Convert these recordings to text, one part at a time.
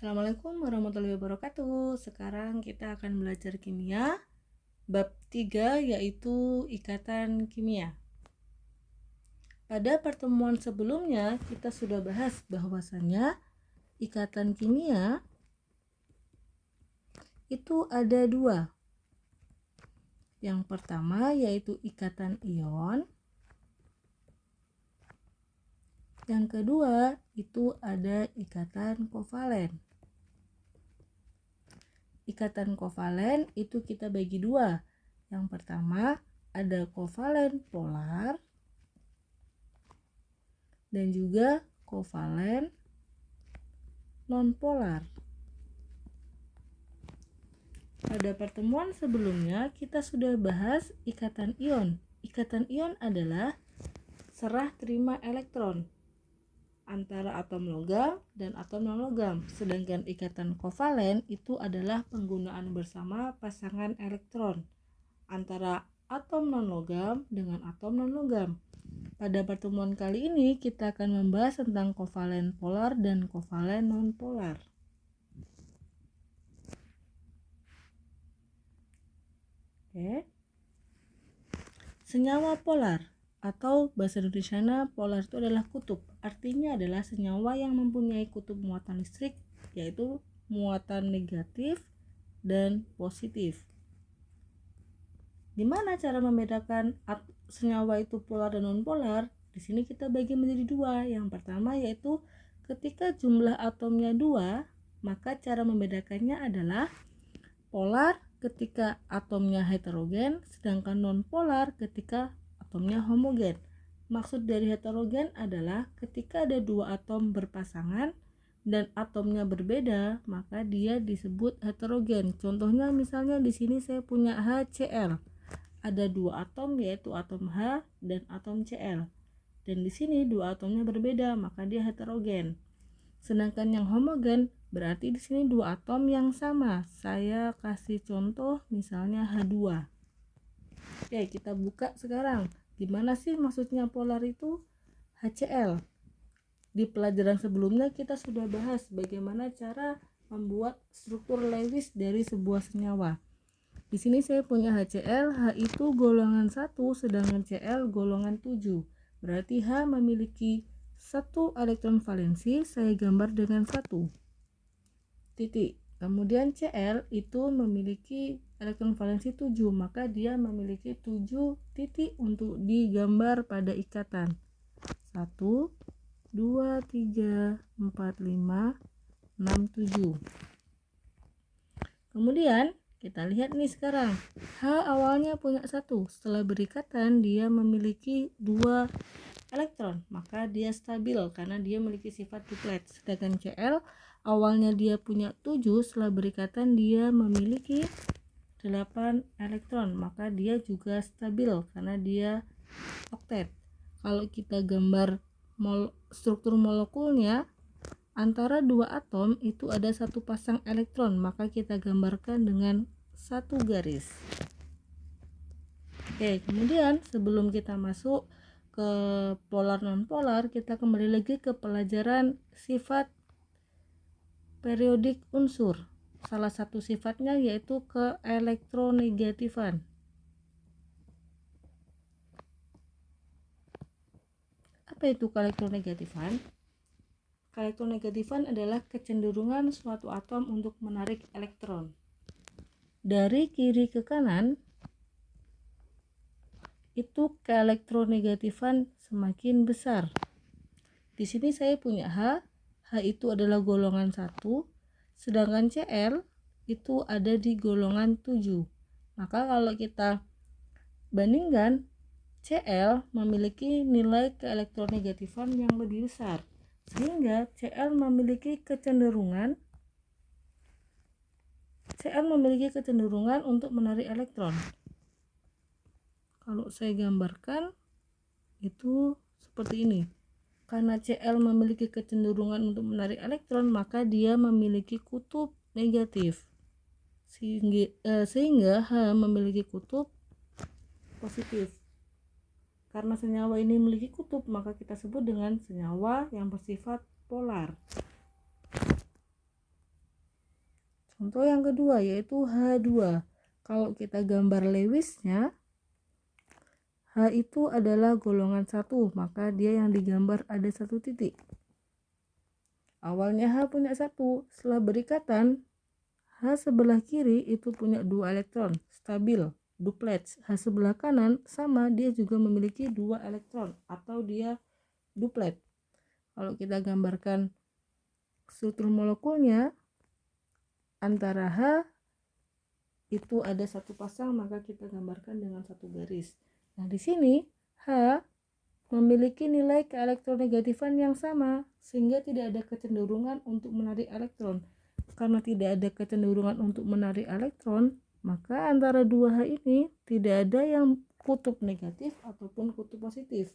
Assalamualaikum warahmatullahi wabarakatuh. Sekarang kita akan belajar kimia bab 3, yaitu ikatan kimia. Pada pertemuan sebelumnya kita sudah bahas bahwasannya ikatan kimia itu ada dua. Yang pertama yaitu ikatan ion. Yang kedua itu ada ikatan kovalen. Ikatan kovalen itu kita bagi dua. Yang pertama ada kovalen polar dan juga kovalen nonpolar. Pada pertemuan sebelumnya kita sudah bahas ikatan ion. Ikatan ion adalah serah terima elektron antara atom logam dan atom non-logam. Sedangkan ikatan kovalen itu adalah penggunaan bersama pasangan elektron antara atom non-logam dengan atom non-logam. Pada pertemuan kali ini kita akan membahas tentang kovalen polar dan kovalen non-polar. Oke. Senyawa polar atau bahasa Indonesianya polar itu adalah kutub. Artinya adalah senyawa yang mempunyai kutub muatan listrik, yaitu muatan negatif dan positif. Gimana cara membedakan senyawa itu polar dan non-polar? Di sini kita bagi menjadi dua. Yang pertama yaitu ketika jumlah atomnya 2, maka cara membedakannya adalah polar ketika atomnya heterogen, sedangkan non-polar ketika atomnya homogen. Maksud dari heterogen adalah ketika ada dua atom berpasangan dan atomnya berbeda, maka dia disebut heterogen. Contohnya misalnya di sini saya punya HCl. Ada dua atom yaitu atom H dan atom Cl. Dan di sini dua atomnya berbeda, maka dia heterogen. Sedangkan yang homogen berarti di sini dua atom yang sama. Saya kasih contoh misalnya H2. Oke, kita buka sekarang. Gimana sih maksudnya polar itu? HCl. Di pelajaran sebelumnya kita sudah bahas bagaimana cara membuat struktur Lewis dari sebuah senyawa. Di sini saya punya HCl, H itu golongan 1 sedangkan Cl golongan 7. Berarti H memiliki 1 elektron valensi, saya gambar dengan 1 titik. Kemudian Cl itu memiliki elektron valensi 7, maka dia memiliki 7 titik untuk digambar pada ikatan. 1, 2, 3, 4, 5, 6, 7. Kemudian kita lihat nih sekarang. H awalnya punya 1, setelah berikatan dia memiliki 2 elektron, maka dia stabil karena dia memiliki sifat duplet. Sedangkan Cl awalnya dia punya 7, setelah berikatan dia memiliki 8 elektron, maka dia juga stabil karena dia oktet. Kalau kita gambar struktur molekulnya, antara dua atom itu ada satu pasang elektron, maka kita gambarkan dengan satu garis. Oke, kemudian sebelum kita masuk ke polar non-polar, kita kembali lagi ke pelajaran sifat periodik unsur. Salah satu sifatnya yaitu keelektronegatifan. Apa itu keelektronegatifan? Keelektronegatifan adalah kecenderungan suatu atom untuk menarik elektron dari kiri ke kanan. Itu keelektronegatifan semakin besar. Di sini saya punya H itu adalah golongan 1, sedangkan Cl itu ada di golongan 7. Maka kalau kita bandingkan, Cl memiliki nilai keelektronegatifan yang lebih besar, sehingga Cl memiliki kecenderungan untuk menarik elektron. Kalau saya gambarkan itu seperti ini. Karena Cl memiliki kecenderungan untuk menarik elektron, maka dia memiliki kutub negatif. Sehingga H memiliki kutub positif. Karena senyawa ini memiliki kutub, maka kita sebut dengan senyawa yang bersifat polar. Contoh yang kedua yaitu H2. Kalau kita gambar Lewisnya, H itu adalah golongan 1, maka dia yang digambar ada 1 titik. Awalnya H punya 1, setelah berikatan H sebelah kiri itu punya 2 elektron, stabil, duplet. H sebelah kanan sama, dia juga memiliki 2 elektron atau dia duplet. Kalau kita gambarkan struktur molekulnya, antara H itu ada 1 pasang, maka kita gambarkan dengan 1 garis. Nah, di sini H memiliki nilai keelektronegatifan yang sama, sehingga tidak ada kecenderungan untuk menarik elektron. Karena tidak ada kecenderungan untuk menarik elektron, maka antara 2 H ini tidak ada yang kutub negatif ataupun kutub positif.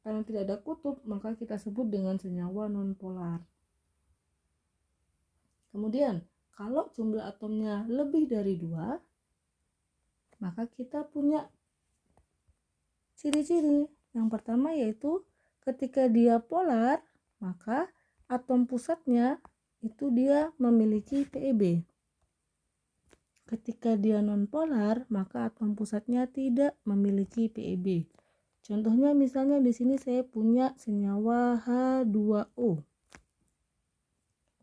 Karena tidak ada kutub, maka kita sebut dengan senyawa nonpolar. Kemudian, kalau jumlah atomnya lebih dari 2, maka kita punya ciri-ciri. Yang pertama yaitu ketika dia polar, maka atom pusatnya itu dia memiliki PeB. Ketika dia nonpolar, maka atom pusatnya tidak memiliki PeB. Contohnya misalnya di sini saya punya senyawa H2O.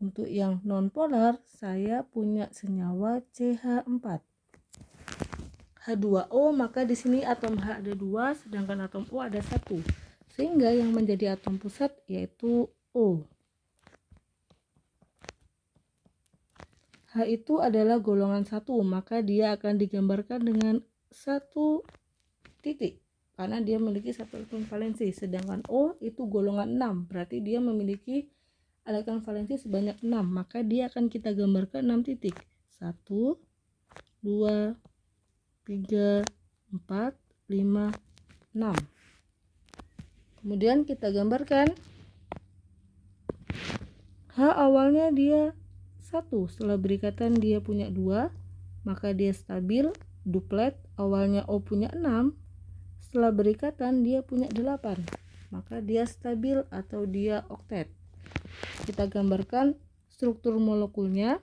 Untuk yang nonpolar, saya punya senyawa CH4. H2O, maka di sini atom H ada 2, sedangkan atom O ada 1. Sehingga yang menjadi atom pusat yaitu O. H itu adalah golongan 1, maka dia akan digambarkan dengan 1 titik. Karena dia memiliki 1 elektron valensi. Sedangkan O itu golongan 6, berarti dia memiliki elektron valensi sebanyak 6, maka dia akan kita gambarkan 6 titik. 1, 2, 3, 4, 5, 6. Kemudian kita gambarkan H awalnya dia 1, setelah berikatan dia punya 2, maka dia stabil, duplet. Awalnya O punya 6, setelah berikatan dia punya 8, maka dia stabil atau dia oktet. Kita gambarkan struktur molekulnya.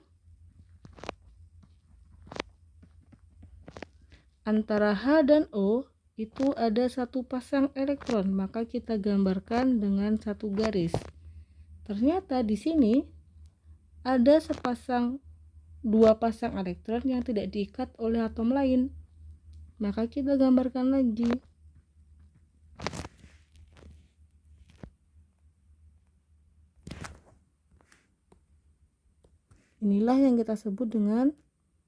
Antara H dan O itu ada 1 pasang elektron, maka kita gambarkan dengan 1 garis. Ternyata di sini ada 2 pasang elektron yang tidak diikat oleh atom lain, maka kita gambarkan lagi. Inilah yang kita sebut dengan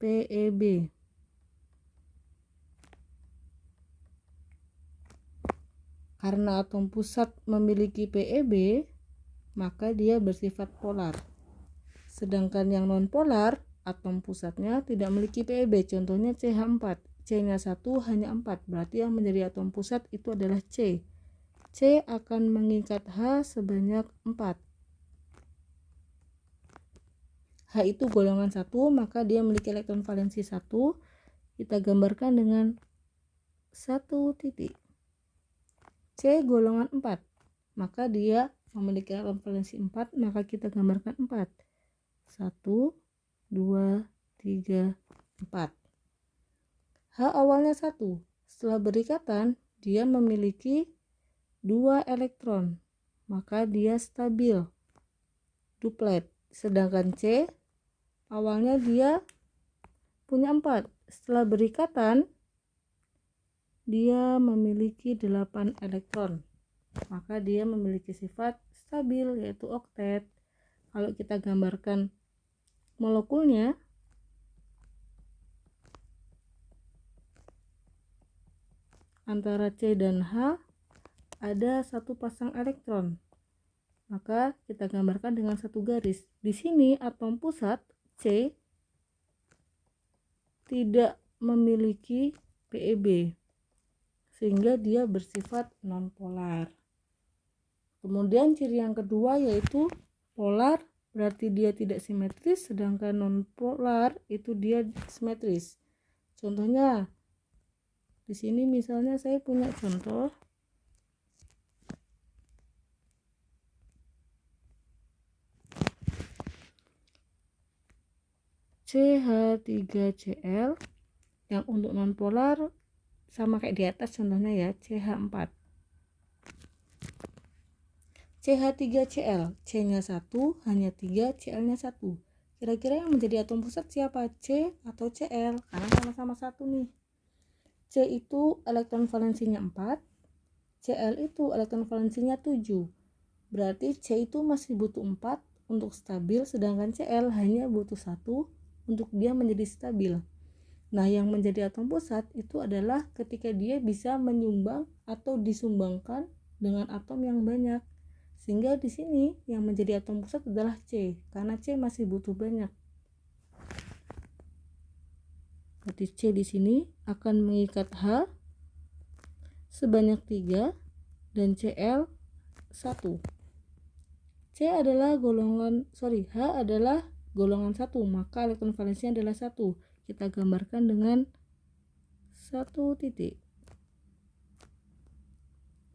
PeB. Karena atom pusat memiliki PeB, maka dia bersifat polar. Sedangkan yang nonpolar, atom pusatnya tidak memiliki PeB. Contohnya CH4. C-nya 1, hanya 4. Berarti yang menjadi atom pusat itu adalah C. C akan mengikat H sebanyak 4. H itu golongan 1, maka dia memiliki elektron valensi 1. Kita gambarkan dengan 1 titik. C golongan 4, maka dia memiliki elektron valensi 4, maka kita gambarkan 4. 1, 2, 3, 4. H awalnya 1, setelah berikatan dia memiliki 2 elektron, maka dia stabil, duplet. Sedangkan C awalnya dia punya 4, setelah berikatan dia memiliki 8 elektron, maka dia memiliki sifat stabil yaitu oktet. Kalau kita gambarkan molekulnya, antara C dan H ada 1 pasang elektron, maka kita gambarkan dengan 1 garis. Di sini atom pusat C tidak memiliki PeB, sehingga dia bersifat nonpolar. Kemudian ciri yang kedua yaitu polar, berarti dia tidak simetris, sedangkan nonpolar itu dia simetris. Contohnya di sini misalnya saya punya contoh CH3Cl. Yang untuk nonpolar sama kayak di atas contohnya ya, CH4. CH3Cl, C-nya 1, hanya 3, Cl-nya 1. Kira-kira yang menjadi atom pusat siapa? C atau Cl? Karena sama-sama 1 nih. C itu elektron valensinya 4, Cl itu elektron valensinya 7. Berarti C itu masih butuh 4 untuk stabil, sedangkan Cl hanya butuh 1 untuk dia menjadi stabil. Nah, yang menjadi atom pusat itu adalah ketika dia bisa menyumbang atau disumbangkan dengan atom yang banyak. Sehingga di sini yang menjadi atom pusat adalah C, karena C masih butuh banyak. Berarti C di sini akan mengikat H sebanyak 3 dan Cl 1. H adalah golongan 1, maka elektron valensinya adalah 1. Kita gambarkan dengan 1 titik.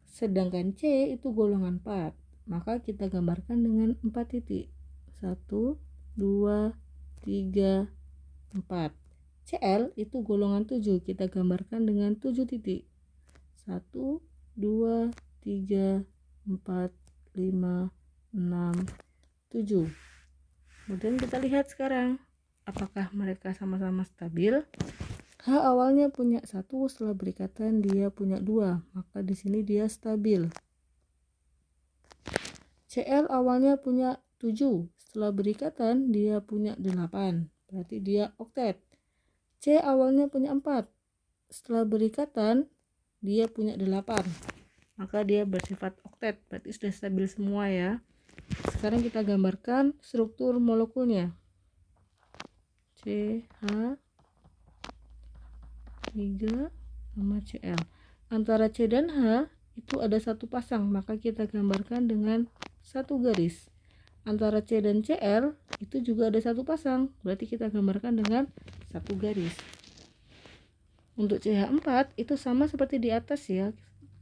Sedangkan C itu golongan 4, maka kita gambarkan dengan 4 titik. 1, 2, 3, 4. Cl itu golongan 7, kita gambarkan dengan 7 titik. 1, 2, 3, 4, 5, 6, 7. Kemudian kita lihat sekarang apakah mereka sama-sama stabil. H awalnya punya 1, setelah berikatan dia punya 2, maka di sini dia stabil. Cl awalnya punya 7, setelah berikatan dia punya 8, berarti dia oktet. C awalnya punya 4, setelah berikatan dia punya 8, maka dia bersifat oktet, berarti sudah stabil semua ya. Sekarang kita gambarkan struktur molekulnya. CH3 sama Cl. Antara C dan H itu ada satu pasang, maka kita gambarkan dengan satu garis. Antara C dan Cl itu juga ada satu pasang, berarti kita gambarkan dengan satu garis. Untuk CH4 itu sama seperti di atas ya.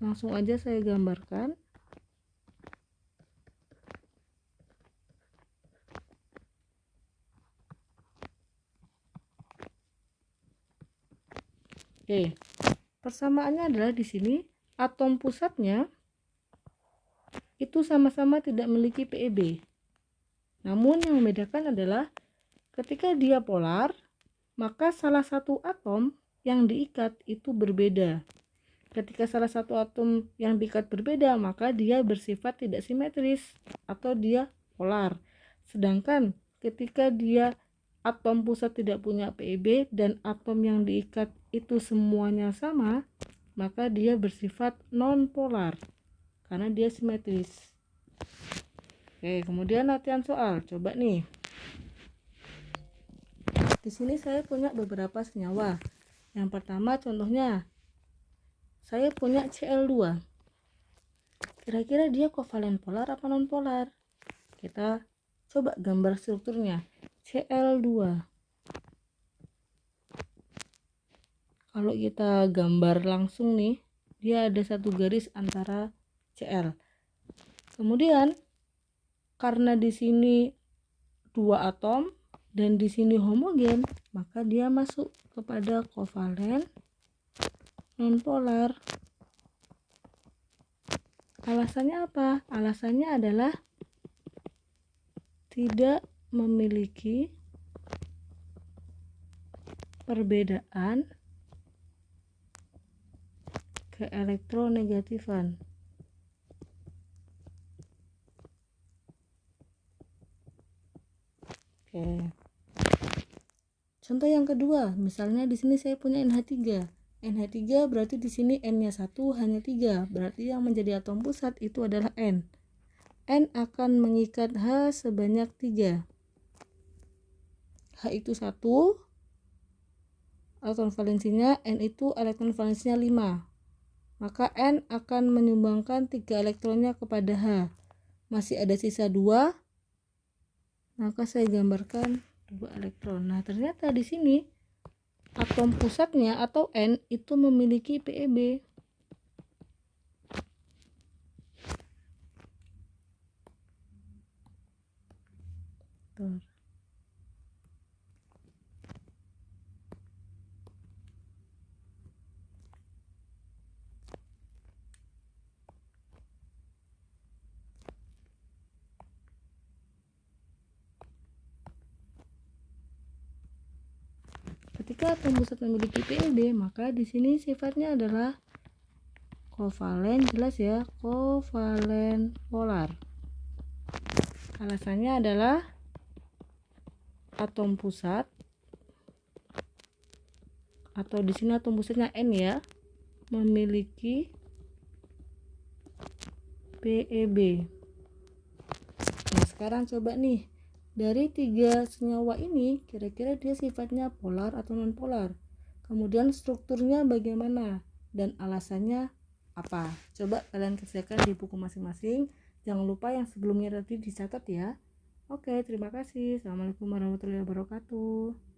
Langsung aja saya gambarkan. Oke, persamaannya adalah di sini atom pusatnya itu sama-sama tidak memiliki PeB. Namun yang membedakan adalah ketika dia polar, maka salah satu atom yang diikat itu berbeda. Ketika salah satu atom yang diikat berbeda, maka dia bersifat tidak simetris atau dia polar. Sedangkan ketika dia atom pusat tidak punya PeB dan atom yang diikat itu semuanya sama, maka dia bersifat non-polar karena dia simetris. Oke, kemudian latihan soal. Coba nih. Di sini saya punya beberapa senyawa. Yang pertama contohnya saya punya Cl2. Kira-kira dia kovalen polar apa non-polar? Kita coba gambar strukturnya. Cl2. Kalau kita gambar langsung nih, dia ada satu garis antara Cl. Kemudian karena di sini dua atom dan di sini homogen, maka dia masuk kepada kovalen non-polar. Alasannya apa? Alasannya adalah tidak memiliki perbedaan keelektronegatifan. Oke. Contoh yang kedua, misalnya di sini saya punya NH3. NH3 berarti di sini N-nya 1, hanya 3. Berarti yang menjadi atom pusat itu adalah N. N akan mengikat H sebanyak 3. H itu 1, elektron valensinya, N itu elektron valensinya 5. Maka N akan menyumbangkan 3 elektronnya kepada H. Masih ada sisa 2, maka saya gambarkan 2 elektron. Nah, ternyata di sini atom pusatnya atau N itu memiliki PeB. Ketika atom pusat memiliki PeB, maka di sini sifatnya adalah kovalen, jelas ya, kovalen polar. Alasannya adalah atom pusat, atau di sini atom pusatnya N ya, memiliki PeB. Nah, sekarang coba nih, dari 3 senyawa ini kira-kira dia sifatnya polar atau non polar, kemudian strukturnya bagaimana dan alasannya apa. Coba kalian kerjakan di buku masing-masing. Jangan lupa yang sebelumnya tadi dicatat ya. Oke, terima kasih. Assalamualaikum warahmatullahi wabarakatuh.